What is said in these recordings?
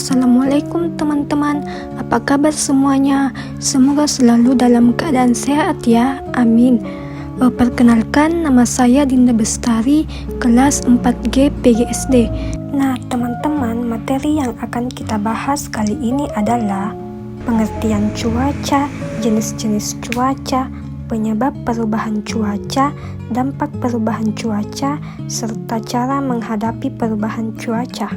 Assalamualaikum teman-teman, apa kabar semuanya? Semoga selalu dalam keadaan sehat ya, amin. Perkenalkan, nama saya Dinda Bestari, kelas 4G PGSD. Nah teman-teman, materi yang akan kita bahas kali ini adalah pengertian cuaca, jenis-jenis cuaca, penyebab perubahan cuaca, dampak perubahan cuaca, serta cara menghadapi perubahan cuaca.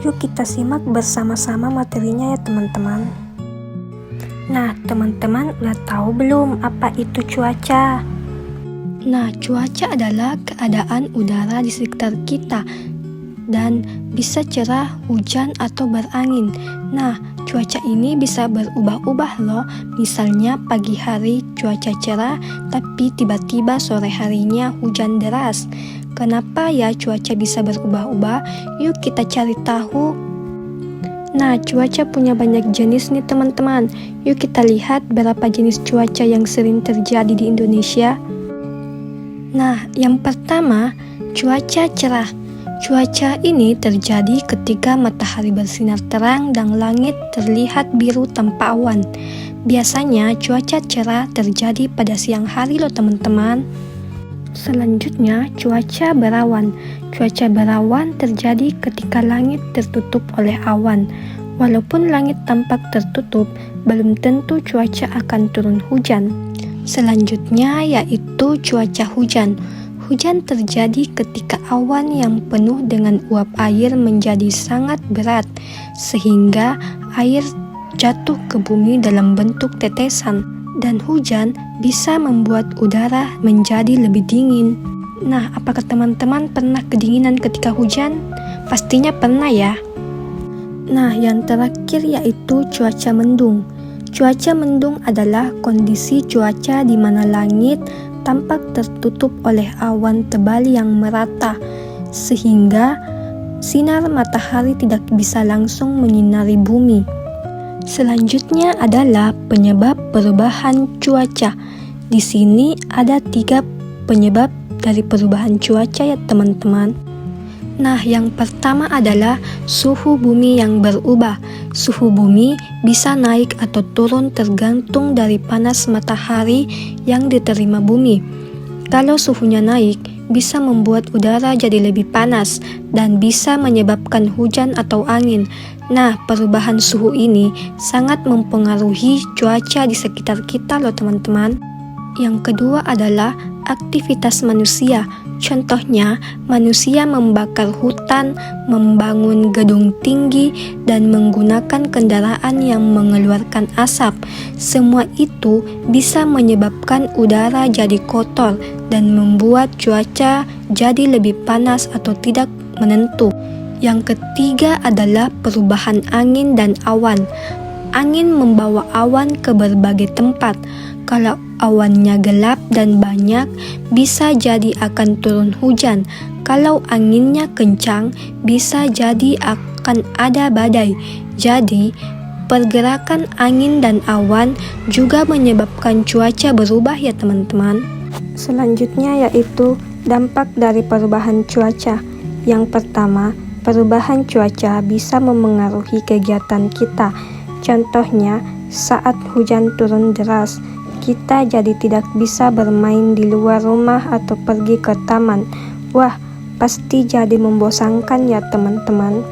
Yuk kita simak bersama-sama materinya ya teman-teman. Nah teman-teman udah tahu belum apa itu cuaca? Nah cuaca adalah keadaan udara di sekitar kita dan bisa cerah, hujan atau berangin. Nah cuaca ini bisa berubah-ubah loh. Misalnya pagi hari cuaca cerah tapi tiba-tiba sore harinya hujan deras. Kenapa ya cuaca bisa berubah-ubah? Yuk kita cari tahu. Nah, cuaca punya banyak jenis nih teman-teman. Yuk kita lihat berapa jenis cuaca yang sering terjadi di Indonesia. Nah, yang pertama, cuaca cerah. Cuaca ini terjadi ketika matahari bersinar terang dan langit terlihat biru tanpa awan. Biasanya cuaca cerah terjadi pada siang hari loh teman-teman. Selanjutnya, cuaca berawan. Cuaca berawan terjadi ketika langit tertutup oleh awan. Walaupun langit tampak tertutup, belum tentu cuaca akan turun hujan. Selanjutnya yaitu cuaca hujan. Hujan terjadi ketika awan yang penuh dengan uap air menjadi sangat berat, sehingga air jatuh ke bumi dalam bentuk tetesan. Dan hujan bisa membuat udara menjadi lebih dingin. Nah, apakah teman-teman pernah kedinginan ketika hujan? Pastinya pernah ya. Nah, yang terakhir yaitu cuaca mendung. Cuaca mendung adalah kondisi cuaca di mana langit tampak tertutup oleh awan tebal yang merata, sehingga sinar matahari tidak bisa langsung menyinari bumi. Selanjutnya adalah penyebab perubahan cuaca. Di sini ada 3 penyebab dari perubahan cuaca ya teman-teman. Nah, yang pertama adalah suhu bumi yang berubah. Suhu bumi bisa naik atau turun tergantung dari panas matahari yang diterima bumi. Kalau suhunya naik, bisa membuat udara jadi lebih panas dan bisa menyebabkan hujan atau angin. Nah, perubahan suhu ini sangat mempengaruhi cuaca di sekitar kita loh teman-teman. Yang kedua adalah aktivitas manusia. Contohnya, manusia membakar hutan, membangun gedung tinggi, dan menggunakan kendaraan yang mengeluarkan asap. Semua itu bisa menyebabkan udara jadi kotor dan membuat cuaca jadi lebih panas atau tidak menentu. Yang ketiga adalah perubahan angin dan awan. Angin membawa awan ke berbagai tempat. Kalau awannya gelap dan banyak, bisa jadi akan turun hujan. Kalau anginnya kencang, bisa jadi akan ada badai. Jadi, pergerakan angin dan awan juga menyebabkan cuaca berubah ya teman-teman. Selanjutnya yaitu dampak dari perubahan cuaca. Yang pertama, perubahan cuaca bisa memengaruhi kegiatan kita. Contohnya, saat hujan turun deras, kita jadi tidak bisa bermain di luar rumah atau pergi ke taman. Wah, pasti jadi membosankan ya teman-teman.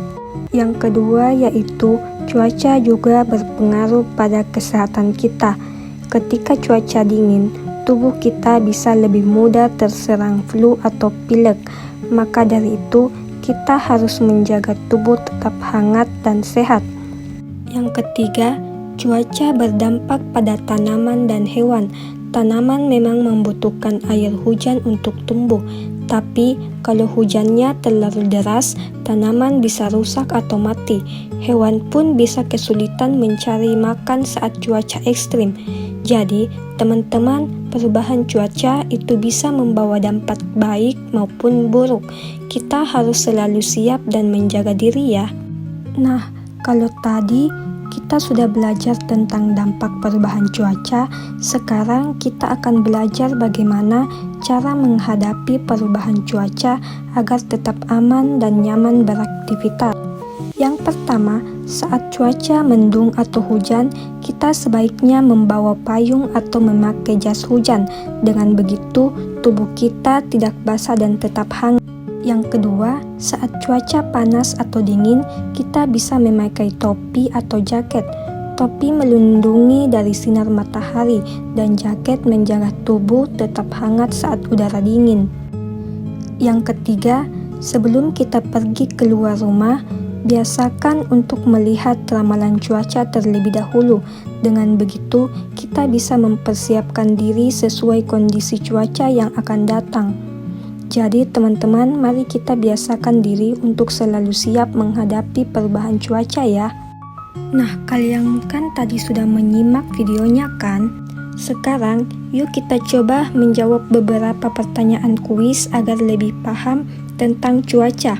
Yang kedua yaitu cuaca juga berpengaruh pada kesehatan kita. Ketika cuaca dingin, tubuh kita bisa lebih mudah terserang flu atau pilek. Maka dari itu, kita harus menjaga tubuh tetap hangat dan sehat. Yang ketiga, cuaca berdampak pada tanaman dan hewan. Tanaman memang membutuhkan air hujan untuk tumbuh, tapi kalau hujannya terlalu deras, tanaman bisa rusak atau mati. Hewan pun bisa kesulitan mencari makan saat cuaca ekstrim. Jadi, teman-teman, perubahan cuaca itu bisa membawa dampak baik maupun buruk. Kita harus selalu siap dan menjaga diri ya. Nah, kalau tadi kita sudah belajar tentang dampak perubahan cuaca, sekarang kita akan belajar bagaimana cara menghadapi perubahan cuaca agar tetap aman dan nyaman beraktivitas. Yang pertama, saat cuaca mendung atau hujan, kita sebaiknya membawa payung atau memakai jas hujan. Dengan begitu, tubuh kita tidak basah dan tetap hangat. Yang kedua, saat cuaca panas atau dingin, kita bisa memakai topi atau jaket. Topi melindungi dari sinar matahari dan jaket menjaga tubuh tetap hangat saat udara dingin. Yang ketiga, sebelum kita pergi keluar rumah, biasakan untuk melihat ramalan cuaca terlebih dahulu. Dengan begitu, kita bisa mempersiapkan diri sesuai kondisi cuaca yang akan datang. Jadi teman-teman, mari kita biasakan diri untuk selalu siap menghadapi perubahan cuaca ya. Nah, kalian kan tadi sudah menyimak videonya kan? Sekarang, yuk kita coba menjawab beberapa pertanyaan kuis agar lebih paham tentang cuaca.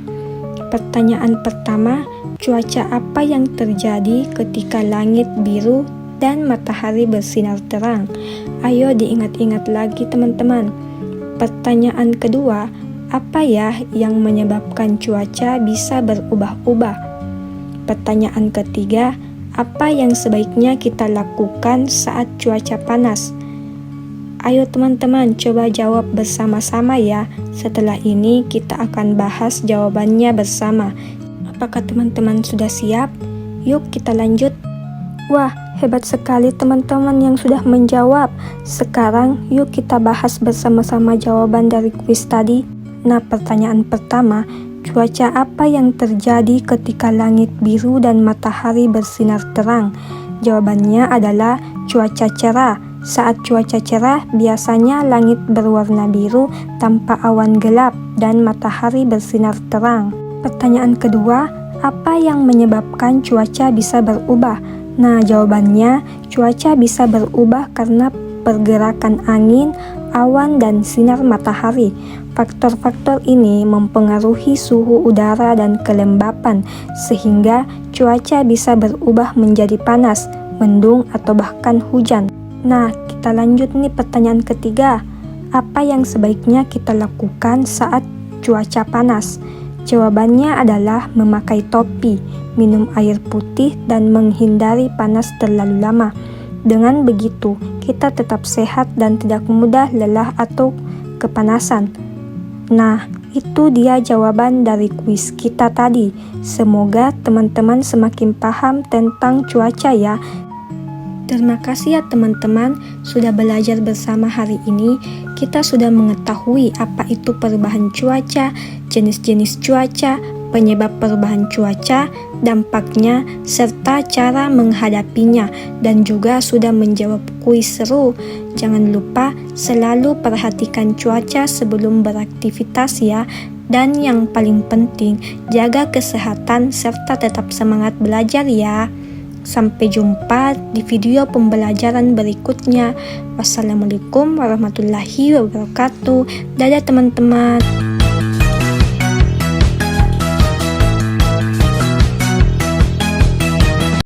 Pertanyaan pertama, cuaca apa yang terjadi ketika langit biru dan matahari bersinar terang? Ayo diingat-ingat lagi teman-teman. Pertanyaan kedua, apa ya yang menyebabkan cuaca bisa berubah-ubah? Pertanyaan ketiga, apa yang sebaiknya kita lakukan saat cuaca panas? Ayo teman-teman, coba jawab bersama-sama ya. Setelah ini kita akan bahas jawabannya bersama. Apakah teman-teman sudah siap? Yuk kita lanjut. Wah, hebat sekali teman-teman yang sudah menjawab. Sekarang yuk kita bahas bersama-sama jawaban dari kuis tadi. Nah, pertanyaan pertama, cuaca apa yang terjadi ketika langit biru dan matahari bersinar terang? Jawabannya adalah cuaca cerah. Saat cuaca cerah, biasanya langit berwarna biru tanpa awan gelap dan matahari bersinar terang. Pertanyaan kedua, apa yang menyebabkan cuaca bisa berubah? Nah, jawabannya, cuaca bisa berubah karena pergerakan angin, awan, dan sinar matahari. Faktor-faktor ini mempengaruhi suhu udara dan kelembapan, sehingga cuaca bisa berubah menjadi panas, mendung, atau bahkan hujan. Nah, kita lanjut nih pertanyaan ketiga. Apa yang sebaiknya kita lakukan saat cuaca panas? Jawabannya adalah memakai topi, minum air putih, dan menghindari panas terlalu lama. Dengan begitu, kita tetap sehat dan tidak mudah lelah atau kepanasan. Nah, itu dia jawaban dari kuis kita tadi. Semoga teman-teman semakin paham tentang cuaca ya. Terima kasih ya teman-teman sudah belajar bersama hari ini. Kita sudah mengetahui apa itu perubahan cuaca, jenis-jenis cuaca, penyebab perubahan cuaca, dampaknya, serta cara menghadapinya, dan juga sudah menjawab kuis seru. Jangan lupa selalu perhatikan cuaca sebelum beraktivitas ya. Dan yang paling penting, jaga kesehatan serta tetap semangat belajar ya. Sampai jumpa di video pembelajaran berikutnya. Wassalamualaikum warahmatullahi wabarakatuh. Dadah teman-teman.